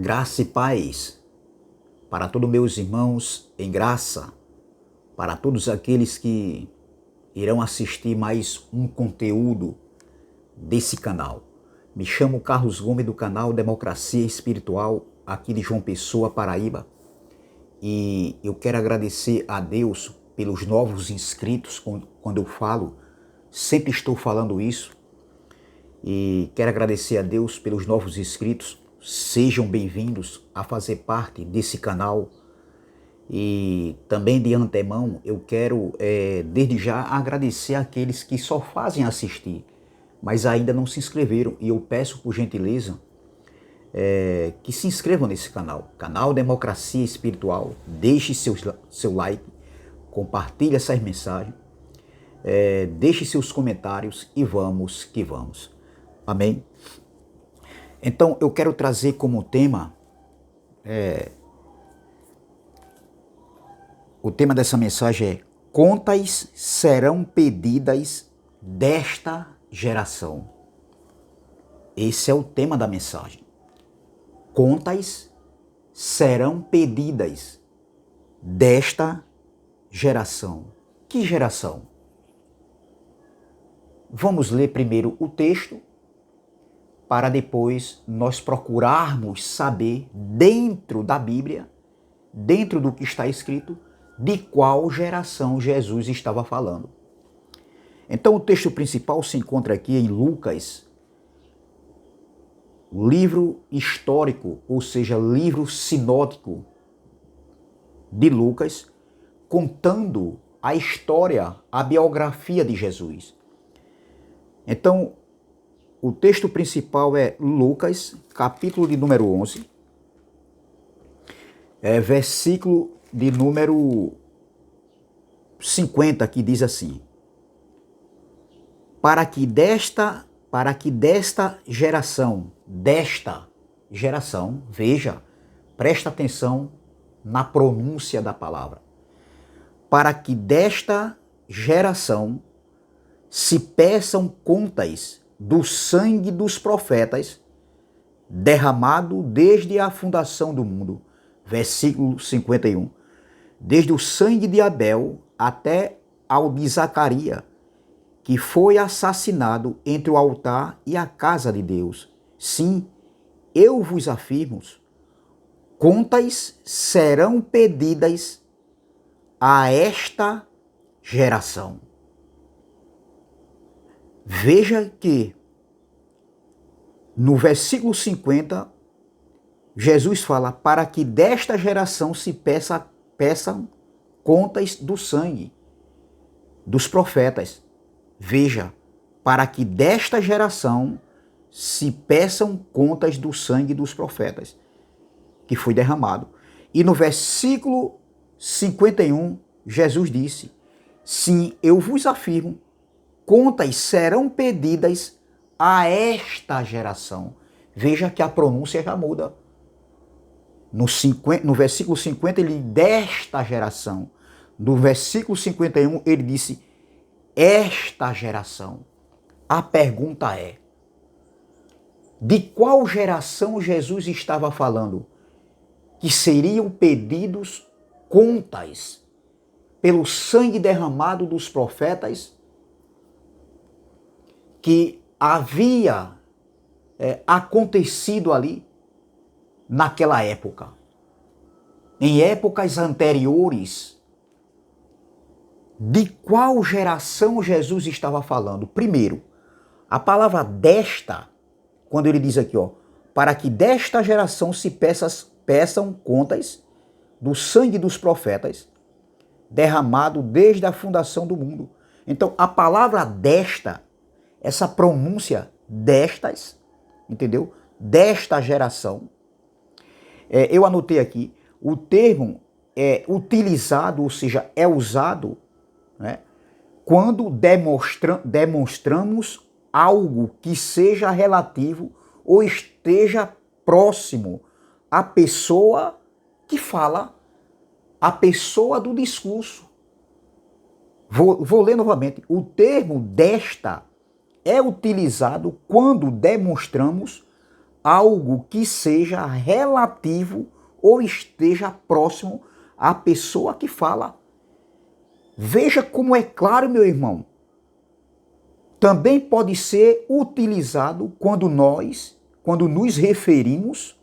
Graça e paz para todos meus irmãos em graça, para todos aqueles que irão assistir mais um conteúdo desse canal. Me chamo Carlos Gomes do canal Democracia Espiritual, aqui de João Pessoa, Paraíba. E eu quero agradecer a Deus pelos novos inscritos. Quando eu falo, sempre estou falando isso. E quero agradecer a Deus pelos novos inscritos. Sejam bem-vindos a fazer parte desse canal. E também de antemão eu quero desde já agradecer àqueles que só fazem assistir, mas ainda não se inscreveram. E eu peço por gentileza que se inscrevam nesse canal Democracia Espiritual. Deixe seu like, compartilhe essas mensagens, deixe seus comentários e vamos que vamos. Amém? Então eu quero trazer como tema, o tema dessa mensagem é: contas serão pedidas desta geração. Esse é o tema da mensagem. Contas serão pedidas desta geração. Que geração? Vamos ler primeiro o texto, para depois nós procurarmos saber, dentro da Bíblia, dentro do que está escrito, de qual geração Jesus estava falando. Então o texto principal se encontra aqui em Lucas, o livro histórico, ou seja, livro sinótico de Lucas, contando a história, a biografia de Jesus. Então, o texto principal é Lucas, capítulo de número 11, versículo de número 50, que diz assim: para que desta geração, veja, presta atenção na pronúncia da palavra, para que desta geração se peçam contas do sangue dos profetas, derramado desde a fundação do mundo. Versículo 51. Desde o sangue de Abel até ao de Zacarias, que foi assassinado entre o altar e a casa de Deus. Sim, eu vos afirmo, contas serão pedidas a esta geração. Veja que no versículo 50, Jesus fala para que desta geração se peçam contas do sangue dos profetas. Veja, para que desta geração se peçam contas do sangue dos profetas, que foi derramado. E no versículo 51, Jesus disse: sim, eu vos afirmo, contas serão pedidas a esta geração. Veja que a pronúncia já muda. No versículo 50 ele desta geração. No versículo 51 ele disse esta geração. A pergunta é: de qual geração Jesus estava falando que seriam pedidos contas pelo sangue derramado dos profetas que havia acontecido ali naquela época? Em épocas anteriores, de qual geração Jesus estava falando? Primeiro, a palavra desta, quando ele diz aqui, para que desta geração se peçam contas do sangue dos profetas, derramado desde a fundação do mundo. Então, a palavra desta, essa pronúncia destas, entendeu? Desta geração, eu anotei aqui, o termo é utilizado, ou seja, é usado, né, quando demonstramos algo que seja relativo ou esteja próximo à pessoa que fala, à pessoa do discurso. Vou ler novamente. O termo desta é utilizado quando demonstramos algo que seja relativo ou esteja próximo à pessoa que fala. Veja como é claro, meu irmão. Também pode ser utilizado quando nos referimos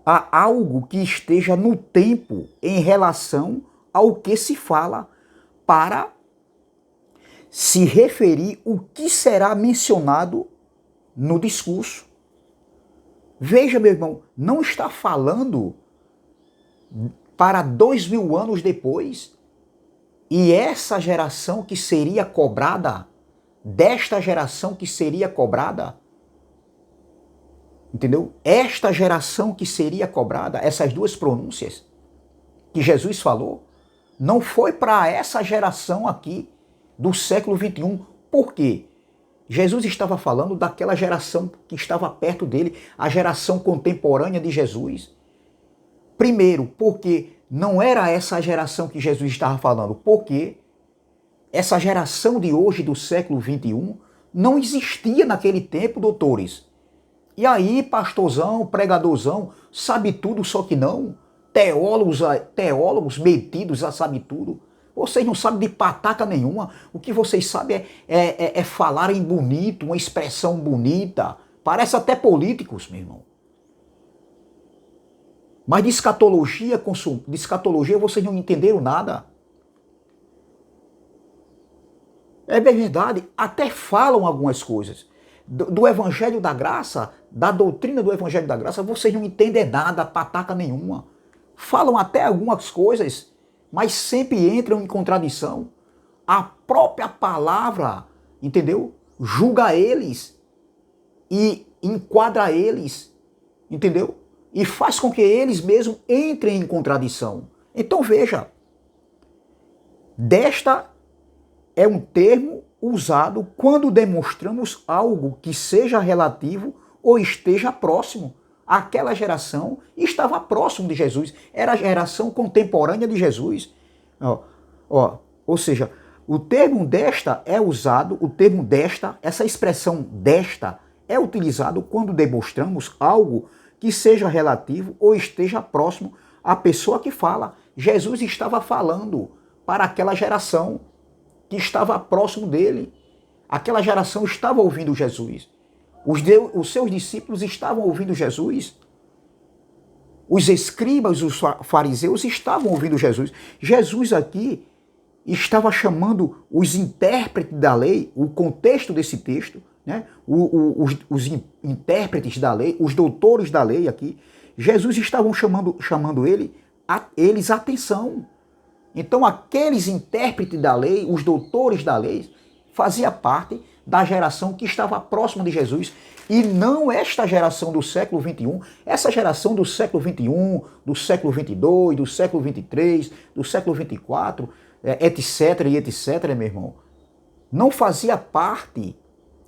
a algo que esteja no tempo em relação ao que se fala, para se referir o que será mencionado no discurso. Veja, meu irmão, não está falando para 2000 anos depois, e essa geração que seria cobrada, desta geração que seria cobrada, entendeu? Esta geração que seria cobrada, essas duas pronúncias que Jesus falou, não foi para essa geração aqui do século 21. Por quê? Jesus estava falando daquela geração que estava perto dele, a geração contemporânea de Jesus. Primeiro, porque não era essa geração que Jesus estava falando, porque essa geração de hoje, do século 21, não existia naquele tempo, doutores. E aí, pastorzão, pregadorzão, sabe tudo, só que não. Teólogos metidos a sabe tudo. Vocês não sabem de pataca nenhuma. O que vocês sabem é falarem bonito, uma expressão bonita. Parece até políticos, meu irmão. Mas de escatologia vocês não entenderam nada. É verdade, até falam algumas coisas. Do Evangelho da Graça, da doutrina do Evangelho da Graça, vocês não entendem nada, pataca nenhuma. Falam até algumas coisas, mas sempre entram em contradição. A própria palavra, entendeu? Julga eles e enquadra eles, entendeu? E faz com que eles mesmos entrem em contradição. Então veja, desta é um termo usado quando demonstramos algo que seja relativo ou esteja próximo. Aquela geração estava próximo de Jesus, era a geração contemporânea de Jesus. Ou seja, o termo desta é usado, essa expressão desta é utilizado quando demonstramos algo que seja relativo ou esteja próximo à pessoa que fala. Jesus estava falando para aquela geração que estava próximo dele. Aquela geração estava ouvindo Jesus. Os seus discípulos estavam ouvindo Jesus. Os escribas, os fariseus estavam ouvindo Jesus. Jesus aqui estava chamando os intérpretes da lei, o contexto desse texto, né? Os intérpretes da lei, os doutores da lei aqui, Jesus estavam chamando eles atenção. Então aqueles intérpretes da lei, os doutores da lei, fazia parte da geração que estava próxima de Jesus, e não esta geração do século 21, essa geração do século 21, do século 22, do século 23, do século 24, etc e etc, meu irmão, não fazia parte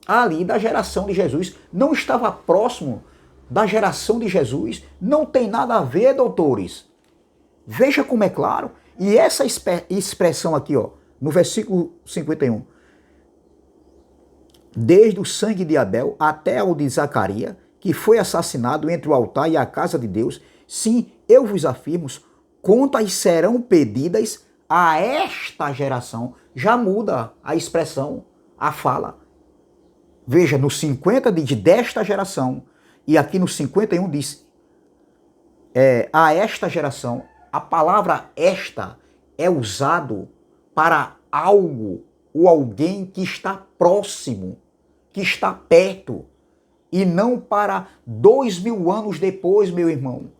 ali da geração de Jesus, não estava próximo da geração de Jesus, não tem nada a ver, doutores. Veja como é claro. E essa expressão aqui, ó, no versículo 51, desde o sangue de Abel até o de Zacarias, que foi assassinado entre o altar e a casa de Deus, sim, eu vos afirmo, contas serão pedidas a esta geração. Já muda a expressão, a fala. Veja, no 50 diz desta geração, e aqui no 51 diz a esta geração. A palavra esta é usado para algo ou alguém que está próximo, que está perto, e não para 2000 anos depois, meu irmão.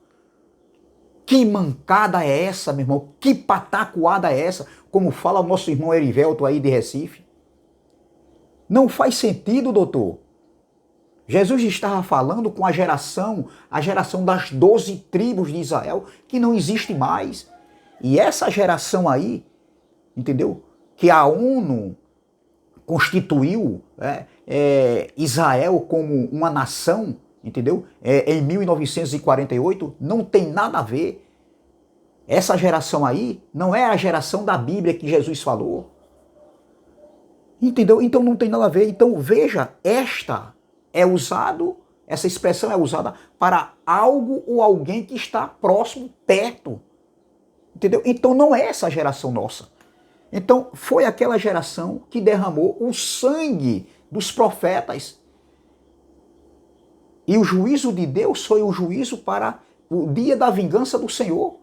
Que mancada é essa, meu irmão? Que patacoada é essa? Como fala o nosso irmão Erivelto aí de Recife. Não faz sentido, doutor. Jesus estava falando com a geração das 12 tribos de Israel, que não existe mais. E essa geração aí, entendeu? Que a ONU constituiu Israel como uma nação, entendeu? Em 1948, não tem nada a ver. Essa geração aí não é a geração da Bíblia que Jesus falou. Entendeu? Então não tem nada a ver. Então veja, Essa expressão é usada para algo ou alguém que está próximo, perto. Entendeu? Então não é essa geração nossa. Então foi aquela geração que derramou o sangue dos profetas. E o juízo de Deus foi o juízo para o dia da vingança do Senhor.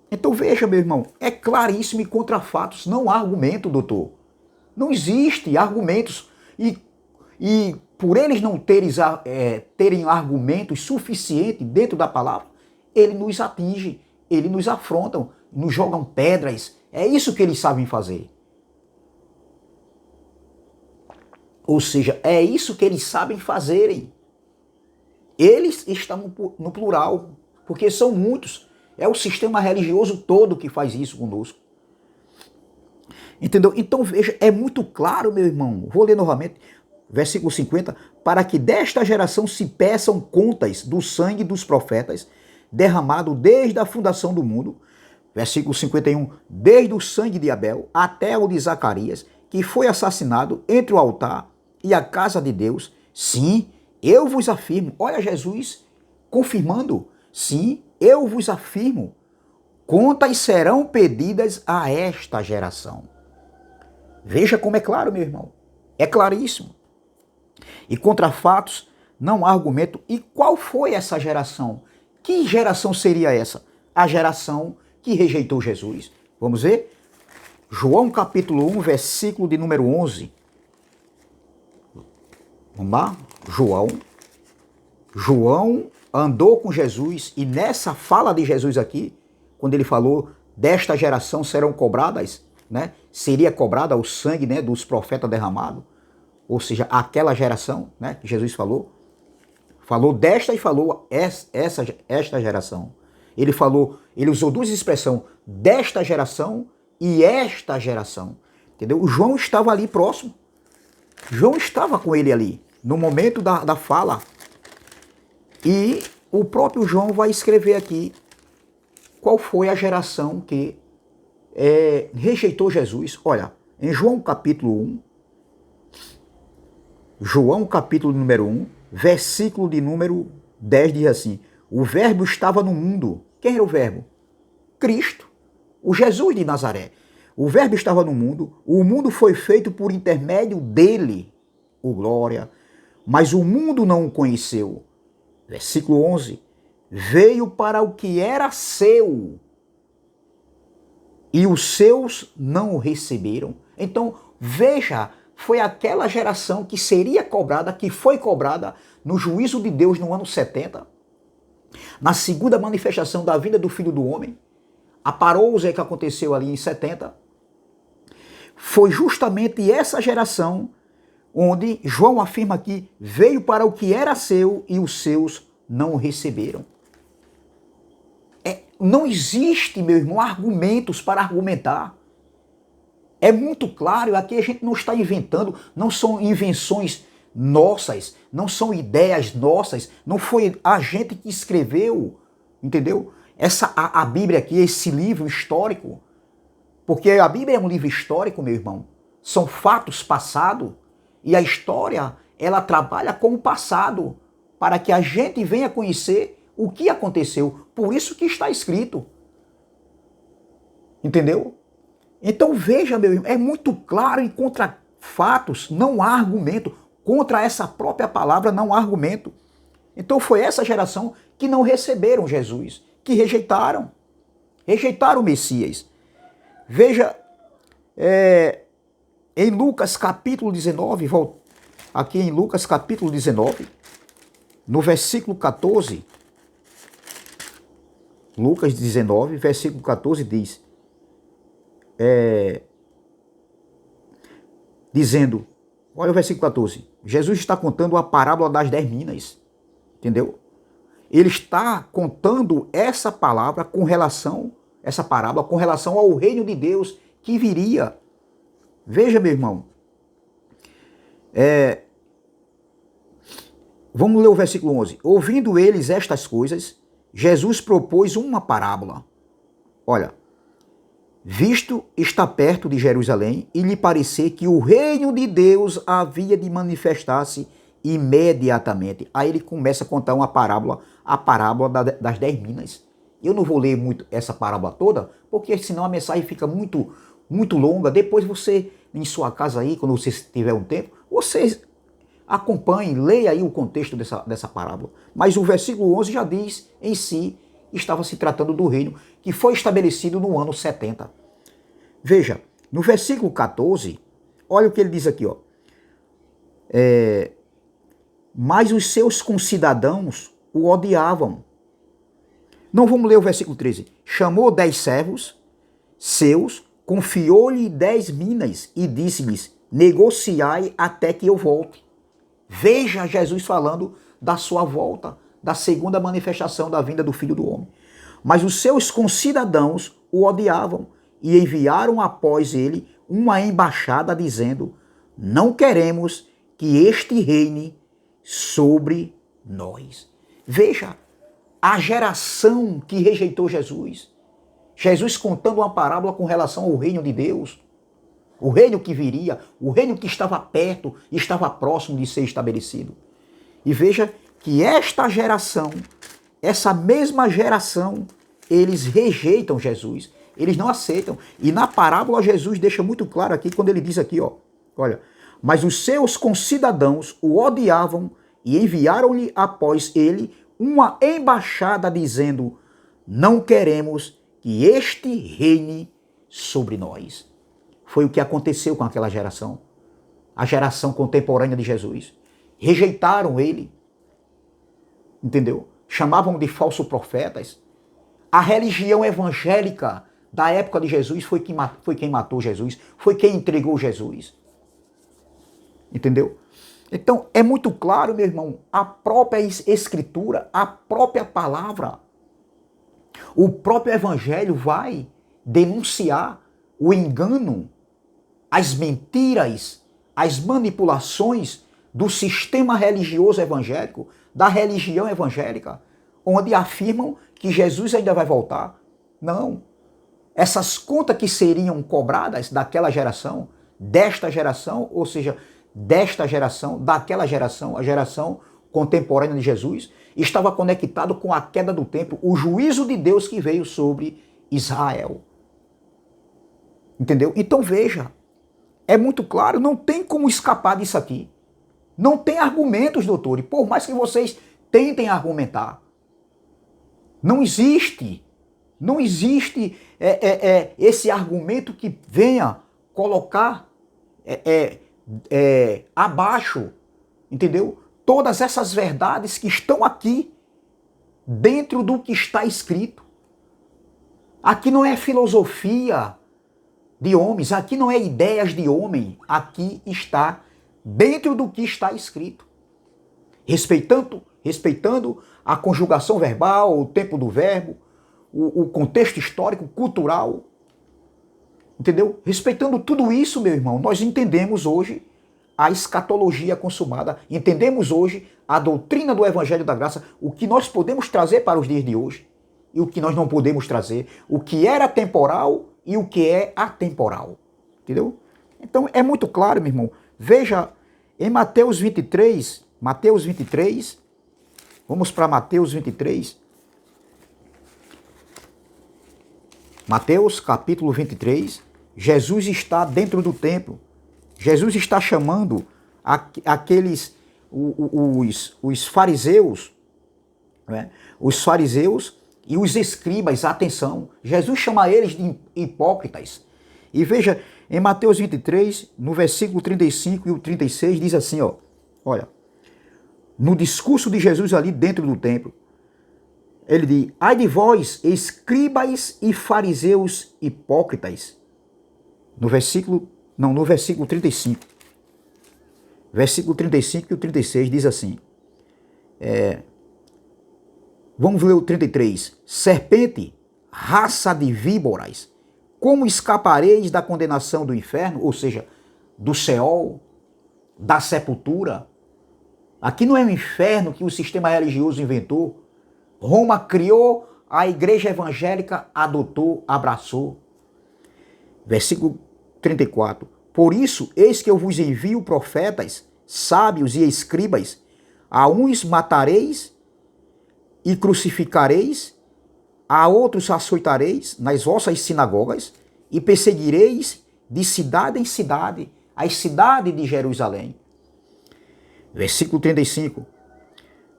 Então veja, meu irmão, é claríssimo e contra fatos, não há argumento, doutor. Não existe argumentos. E por eles não terem argumentos suficientes dentro da palavra, ele nos atinge, eles nos afrontam, nos jogam pedras. É isso que eles sabem fazer. Ou seja, é isso que eles sabem fazerem. Eles estão no plural, porque são muitos. É o sistema religioso todo que faz isso conosco. Entendeu? Então veja, é muito claro, meu irmão. Vou ler novamente, versículo 50. Para que desta geração se peçam contas do sangue dos profetas, derramado desde a fundação do mundo. Versículo 51. Desde o sangue de Abel até o de Zacarias, que foi assassinado entre o altar e a casa de Deus. Sim, eu vos afirmo. Olha Jesus confirmando. Sim, eu vos afirmo. Contas serão pedidas a esta geração. Veja como é claro, meu irmão. É claríssimo. E contra fatos não há argumento. E qual foi essa geração? Que geração seria essa? A geração que rejeitou Jesus. Vamos ver? João capítulo 1, versículo de número 11. Vamos lá? João andou com Jesus e nessa fala de Jesus aqui, quando ele falou desta geração serão cobradas, né? Seria cobrada o sangue, né, dos profetas derramado, ou seja, aquela geração, né, que Jesus falou desta e falou esta geração. Ele usou duas expressões, desta geração e esta geração. Entendeu? O João estava ali próximo. João estava com ele ali, no momento da fala. E o próprio João vai escrever aqui qual foi a geração que rejeitou Jesus. Olha, em João capítulo 1, João capítulo número 1, versículo de número 10 diz assim: o verbo estava no mundo. Quem era o verbo? Cristo, o Jesus de Nazaré. O verbo estava no mundo, o mundo foi feito por intermédio dele, o glória, mas o mundo não o conheceu. Versículo 11, veio para o que era seu, e os seus não o receberam. Então, veja, foi aquela geração que seria cobrada, que foi cobrada no juízo de Deus no ano 70, na segunda manifestação da vinda do Filho do Homem, a parousia que aconteceu ali em 70, foi justamente essa geração onde João afirma que veio para o que era seu e os seus não o receberam. Não existe, meu irmão, argumentos para argumentar. É muito claro, aqui a gente não está inventando, não são invenções nossas, não são ideias nossas, não foi a gente que escreveu, entendeu? A Bíblia aqui, esse livro histórico, porque a Bíblia é um livro histórico, meu irmão, são fatos passados, e a história, ela trabalha com o passado, para que a gente venha conhecer o que aconteceu. Por isso que está escrito. Entendeu? Então veja, meu irmão, é muito claro e contra fatos não há argumento. Contra essa própria palavra não há argumento. Então foi essa geração que não receberam Jesus, que rejeitaram o Messias. Veja, em Lucas capítulo 19, aqui em Lucas capítulo 19, no versículo 14, Lucas 19, versículo 14 diz, dizendo, olha o versículo 14, Jesus está contando a parábola das 10 minas, entendeu? Ele está contando essa parábola com relação ao reino de Deus que viria. Veja, meu irmão, vamos ler o versículo 11. Ouvindo eles estas coisas, Jesus propôs uma parábola. Olha, visto está perto de Jerusalém e lhe parecer que o reino de Deus havia de manifestar-se imediatamente. Aí ele começa a contar uma parábola, a parábola das 10 minas. Eu não vou ler muito essa parábola toda, porque senão a mensagem fica muito longa. Depois você, em sua casa aí, quando você tiver um tempo, você acompanhe, leia aí o contexto dessa parábola. Mas o versículo 11 já diz em si, estava se tratando do reino que foi estabelecido no ano 70. Veja, no versículo 14, olha o que ele diz aqui, ó. Mas os seus concidadãos o odiavam. Não vamos ler o versículo 13. Chamou 10 servos seus, confiou-lhe 10 minas e disse-lhes, negociai até que eu volte. Veja Jesus falando da sua volta, da segunda manifestação da vinda do Filho do Homem. Mas os seus concidadãos o odiavam e enviaram após ele uma embaixada dizendo, não queremos que este reine sobre nós. Veja, a geração que rejeitou Jesus. Jesus contando uma parábola com relação ao reino de Deus. O reino que viria, o reino que estava perto, estava próximo de ser estabelecido. E veja que esta geração, essa mesma geração, eles rejeitam Jesus. Eles não aceitam. E na parábola Jesus deixa muito claro aqui, quando ele diz aqui, ó, olha, mas os seus concidadãos o odiavam e enviaram-lhe após ele uma embaixada dizendo, não queremos que este reine sobre nós. Foi o que aconteceu com aquela geração, a geração contemporânea de Jesus. Rejeitaram ele, entendeu? Chamavam de falsos profetas. A religião evangélica da época de Jesus foi quem matou Jesus, foi quem entregou Jesus. Entendeu? Então, é muito claro, meu irmão, a própria escritura, a própria palavra, o próprio evangelho vai denunciar o engano, as mentiras, as manipulações do sistema religioso evangélico, da religião evangélica, onde afirmam que Jesus ainda vai voltar. Não. Essas contas que seriam cobradas daquela geração, desta geração, ou seja, desta geração, daquela geração, a geração contemporânea de Jesus, estava conectado com a queda do templo, o juízo de Deus que veio sobre Israel. Entendeu? Então veja, é muito claro, não tem como escapar disso aqui. Não tem argumentos, doutor, e por mais que vocês tentem argumentar, não existe esse argumento que venha colocar abaixo, entendeu? Todas essas verdades que estão aqui, dentro do que está escrito. Aqui não é filosofia de homens, aqui não é ideias de homem, aqui está dentro do que está escrito. Respeitando a conjugação verbal, o tempo do verbo, o contexto histórico, cultural, entendeu? Respeitando tudo isso, meu irmão, nós entendemos hoje a escatologia consumada, entendemos hoje a doutrina do Evangelho da Graça, o que nós podemos trazer para os dias de hoje e o que nós não podemos trazer, o que era temporal e o que é atemporal, entendeu? Então é muito claro, meu irmão. Veja, em Mateus 23, vamos para Mateus 23, Mateus capítulo 23, Jesus está dentro do templo. Jesus está chamando os fariseus, né? Os fariseus e os escribas, atenção. Jesus chama eles de hipócritas. E veja, em Mateus 23, no versículo 35 e o 36, diz assim, ó, olha, no discurso de Jesus ali dentro do templo, ele diz, ai de vós, escribas e fariseus hipócritas. No versículo 35. Versículo 35 e o 36 diz assim, vamos ler o 33. Serpente, raça de víboras, como escapareis da condenação do inferno, ou seja, do Seol, da sepultura? Aqui não é o inferno que o sistema religioso inventou. Roma criou, a igreja evangélica adotou, abraçou. Versículo 34. Por isso, eis que eu vos envio profetas sábios e escribas, a uns matareis e crucificareis, a outros açoitareis nas vossas sinagogas e perseguireis de cidade em cidade, as cidades de Jerusalém. Versículo 35.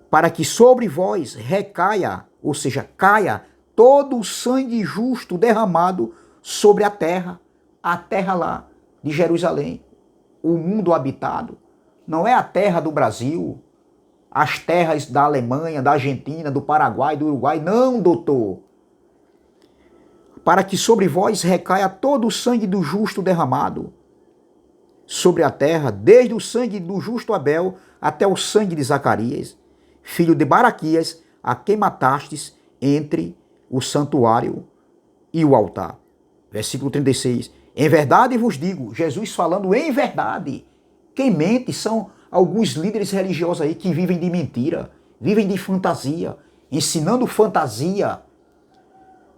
Para que sobre vós recaia, ou seja, caia todo o sangue justo derramado sobre a terra lá de Jerusalém, o mundo habitado. Não é a terra do Brasil, as terras da Alemanha, da Argentina, do Paraguai, do Uruguai. Não, doutor. Para que sobre vós recaia todo o sangue do justo derramado sobre a terra, desde o sangue do justo Abel até o sangue de Zacarias, filho de Baraquias, a quem matastes entre o santuário e o altar. Versículo 36. Em verdade vos digo, Jesus falando em verdade. Quem mente são alguns líderes religiosos aí que vivem de mentira, vivem de fantasia, ensinando fantasia,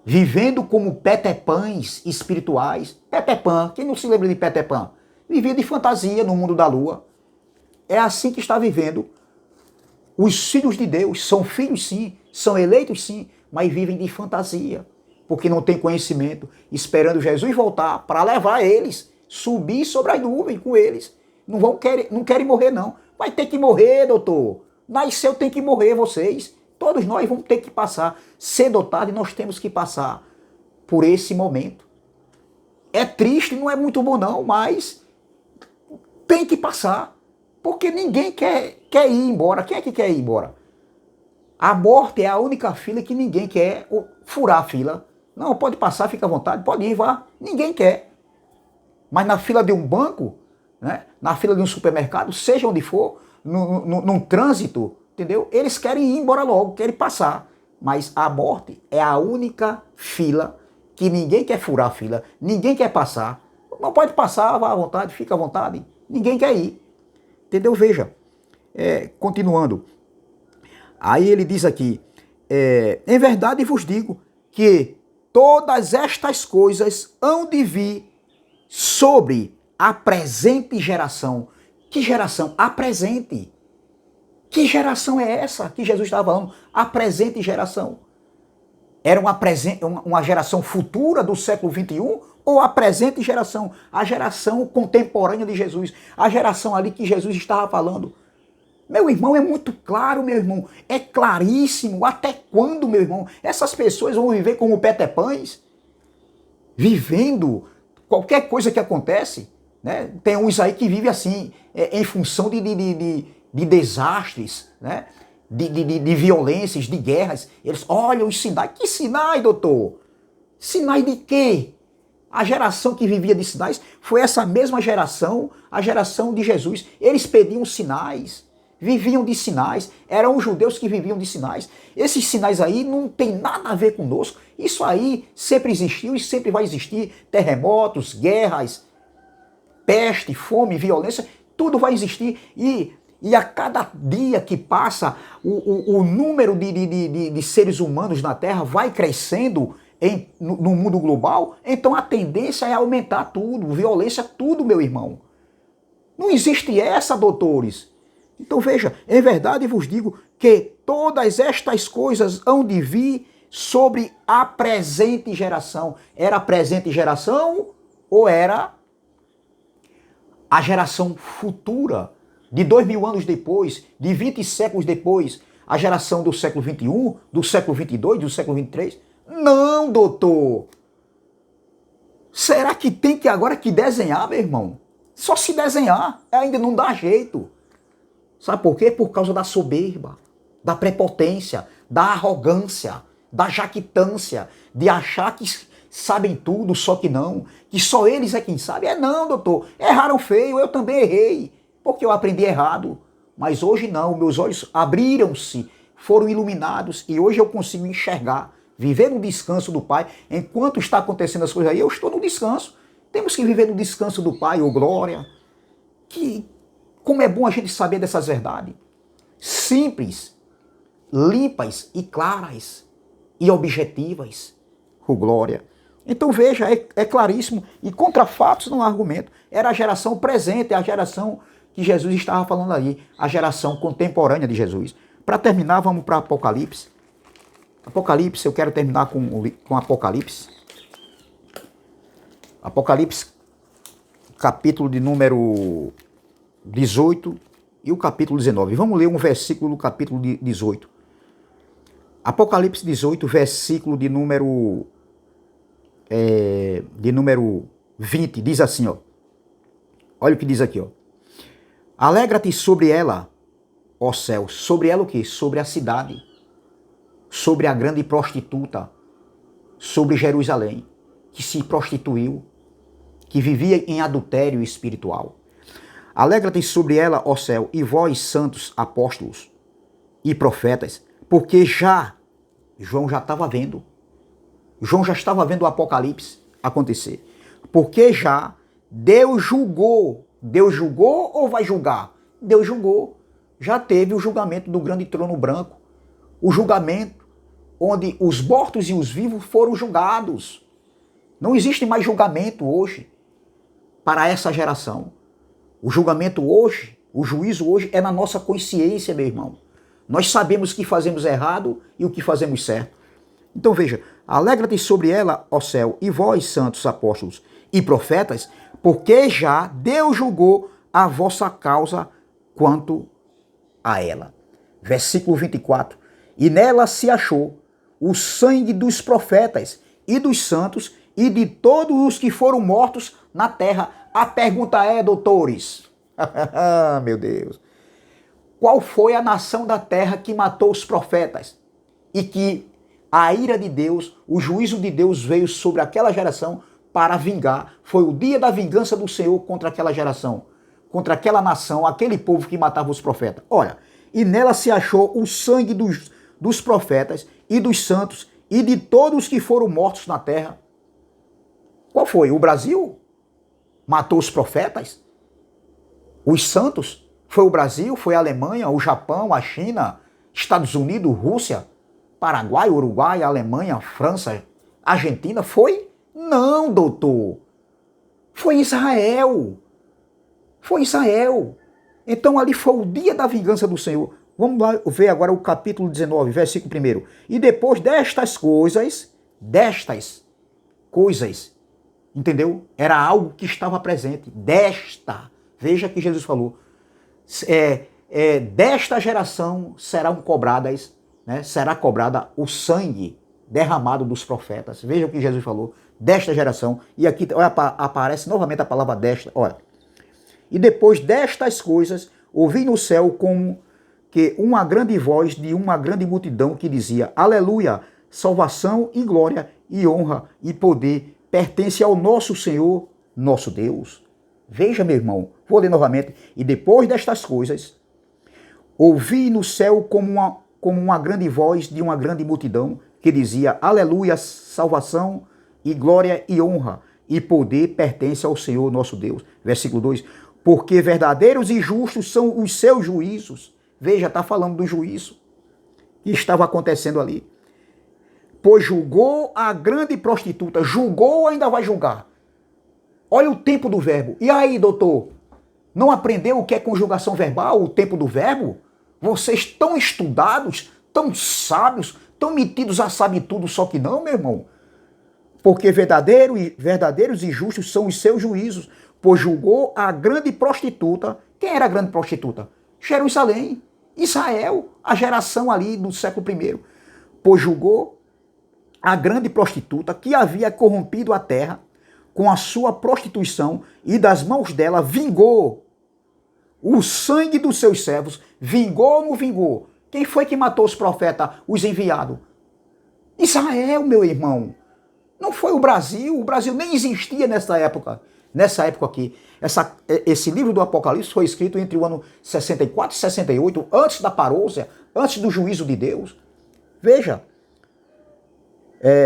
vivendo como petepãs espirituais. Petepã, quem não se lembra de Petepã? Vivia de fantasia no mundo da lua. É assim que está vivendo os filhos de Deus. São filhos sim, são eleitos sim, mas vivem de fantasia, porque não tem conhecimento, esperando Jesus voltar para levar eles, subir sobre as nuvens com eles. Não querem morrer não. Vai ter que morrer, doutor. Nasceu, tem que morrer vocês. Todos nós vamos ter que passar. Cedo ou tarde nós temos que passar por esse momento. É triste, não é muito bom não, mas tem que passar. Porque ninguém quer ir embora. Quem é que quer ir embora? A morte é a única fila que ninguém quer furar a fila. Não, pode passar, fica à vontade, pode ir, vá. Ninguém quer. Mas na fila de um banco, né, na fila de um supermercado, seja onde for, num trânsito, entendeu? Eles querem ir embora logo, querem passar. Mas a morte é a única fila que ninguém quer furar a fila, ninguém quer passar. Não pode passar, vá à vontade, fica à vontade. Ninguém quer ir. Entendeu? Veja, continuando. Aí ele diz aqui, em verdade vos digo que todas estas coisas hão de vir sobre a presente geração. Que geração? A presente. Que geração é essa que Jesus estava falando? A presente geração. Era uma geração futura do século XXI ou a presente geração? A geração contemporânea de Jesus. A geração ali que Jesus estava falando. Meu irmão, é muito claro, meu irmão. É claríssimo. Até quando, meu irmão? Essas pessoas vão viver como petepães? Vivendo qualquer coisa que acontece, né? Tem uns aí que vivem assim, em função de desastres, né? De violências, de guerras. Eles olham os sinais. Que sinais, doutor? Sinais de quê? A geração que vivia de sinais foi essa mesma geração, a geração de Jesus. Eles pediam sinais, viviam de sinais, eram os judeus que viviam de sinais. Esses sinais aí não tem nada a ver conosco. Isso aí sempre existiu e sempre vai existir. Terremotos, guerras, peste, fome, violência, tudo vai existir. E a cada dia que passa, o número de seres humanos na Terra vai crescendo no mundo global. Então a tendência é aumentar tudo, violência, tudo, meu irmão. Não existe essa, doutores. Então veja, em verdade vos digo que todas estas coisas hão de vir sobre a presente geração. Era a presente geração ou era a geração futura? De 2000 anos depois, de 20 séculos depois, a geração do século XXI, do século XXII, do século XXIII? Não, doutor! Será que tem que agora que desenhar, meu irmão? Só se desenhar, ainda não dá jeito. Sabe por quê? Por causa da soberba, da prepotência, da arrogância, da jactância, de achar que sabem tudo, só que não, que só eles é quem sabe. Não, doutor, erraram feio, eu também errei, porque eu aprendi errado. Mas hoje não, meus olhos abriram-se, foram iluminados e hoje eu consigo enxergar, viver no descanso do Pai. Enquanto está acontecendo as coisas aí, eu estou no descanso. Temos que viver no descanso do Pai, ô glória. Como é bom a gente saber dessas verdades. Simples, limpas e claras e objetivas. Ô glória. Então veja, é claríssimo. E contra fatos não há argumento. Era a geração presente, a geração que Jesus estava falando ali, a geração contemporânea de Jesus. Para terminar, vamos para Apocalipse. Apocalipse, eu quero terminar com Apocalipse. Apocalipse, capítulo de número 18 e o capítulo 19. Vamos ler um versículo do capítulo 18. Apocalipse 18, versículo de número 20, diz assim, ó. Olha o que diz aqui, ó. Alegra-te sobre ela, ó céu. Sobre ela o quê? Sobre a cidade. Sobre a grande prostituta. Sobre Jerusalém, que se prostituiu, que vivia em adultério espiritual. Alegra-te sobre ela, ó céu, e vós, santos apóstolos e profetas, porque João já estava vendo. João já estava vendo o Apocalipse acontecer. Porque já Deus julgou. Deus julgou ou vai julgar? Deus julgou. Já teve o julgamento do grande trono branco. O julgamento onde os mortos e os vivos foram julgados. Não existe mais julgamento hoje para essa geração. O julgamento hoje, o juízo hoje é na nossa consciência, meu irmão. Nós sabemos que fazemos errado e o que fazemos certo. Então veja, alegra-te sobre ela, ó céu, e vós, santos apóstolos e profetas, porque já Deus julgou a vossa causa quanto a ela. Versículo 24. E nela se achou o sangue dos profetas e dos santos e de todos os que foram mortos na terra. A pergunta é, doutores, meu Deus, qual foi a nação da terra que matou os profetas e que a ira de Deus, o juízo de Deus veio sobre aquela geração para vingar? Foi o dia da vingança do Senhor contra aquela geração, contra aquela nação, aquele povo que matava os profetas. Olha, e nela se achou o sangue dos profetas e dos santos e de todos os que foram mortos na terra. Qual foi? O Brasil matou os profetas? Os santos? Foi o Brasil? Foi a Alemanha? O Japão? A China? Estados Unidos? Rússia? Paraguai? Uruguai? Alemanha? França? Argentina? Foi? Não, doutor. Foi Israel. Foi Israel. Então ali foi o dia da vingança do Senhor. Vamos lá ver agora o capítulo 19, versículo 1. E depois destas coisas, entendeu? Era algo que estava presente. Veja que Jesus falou. Desta geração serão cobradas, né? Será cobrada o sangue derramado dos profetas. Veja o que Jesus falou. Desta geração. E aqui olha, aparece novamente a palavra desta. Olha. E depois destas coisas, ouvi no céu como que uma grande voz de uma grande multidão que dizia: Aleluia, salvação e glória e honra e poder pertence ao nosso Senhor, nosso Deus. Veja, meu irmão, vou ler novamente. E depois destas coisas, ouvi no céu como uma grande voz de uma grande multidão que dizia: Aleluia, salvação e glória e honra e poder pertence ao Senhor, nosso Deus. Versículo 2. Porque verdadeiros e justos são os seus juízos. Veja, está falando do juízo que estava acontecendo ali. Pois julgou a grande prostituta. Julgou ou ainda vai julgar? Olha o tempo do verbo. E aí, doutor? Não aprendeu o que é conjugação verbal, o tempo do verbo? Vocês tão estudados, tão sábios, tão metidos a sabe tudo, só que não, meu irmão. Porque verdadeiros e justos são os seus juízos. Pois julgou a grande prostituta. Quem era a grande prostituta? Jerusalém, Israel, a geração ali do século I. Pois julgou a grande prostituta que havia corrompido a terra com a sua prostituição e das mãos dela vingou o sangue dos seus servos. Vingou ou não vingou? Quem foi que matou os profetas, os enviados? Israel, meu irmão. Não foi o Brasil. O Brasil nem existia nessa época. Nessa época aqui. Esse livro do Apocalipse foi escrito entre o ano 64 e 68, antes da parousia, antes do juízo de Deus. Veja.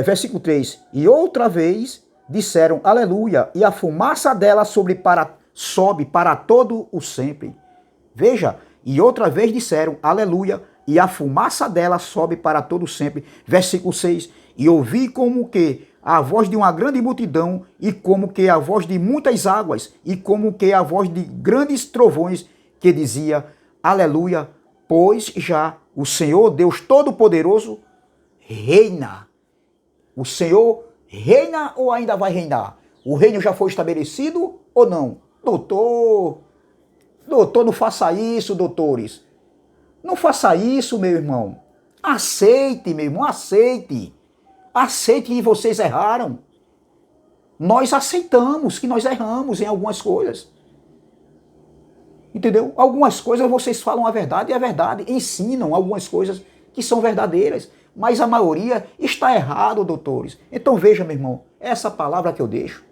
Versículo 3. E outra vez disseram aleluia, e a fumaça dela sobe para todo o sempre. Veja, e outra vez disseram aleluia, e a fumaça dela sobe para todo o sempre. Versículo 6. E ouvi como que a voz de uma grande multidão, e como que a voz de muitas águas, e como que a voz de grandes trovões, que dizia, aleluia, pois já o Senhor Deus Todo-Poderoso reina. O Senhor reina ou ainda vai reinar? O reino já foi estabelecido ou não? Doutor, não faça isso, doutores. Não faça isso, meu irmão. Aceite, meu irmão, aceite. Aceite que vocês erraram. Nós aceitamos que nós erramos em algumas coisas. Entendeu? Algumas coisas vocês falam a verdade e é verdade. Ensinam algumas coisas que são verdadeiras. Mas a maioria está errado, doutores. Então veja, meu irmão, essa palavra que eu deixo.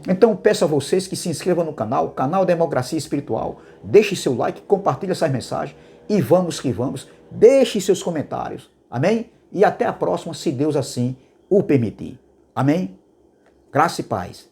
Então peço a vocês que se inscrevam no canal Democracia Espiritual. Deixe seu like, compartilhe essas mensagens e vamos que vamos. Deixe seus comentários. Amém? E até a próxima, se Deus assim o permitir. Amém? Graça e paz.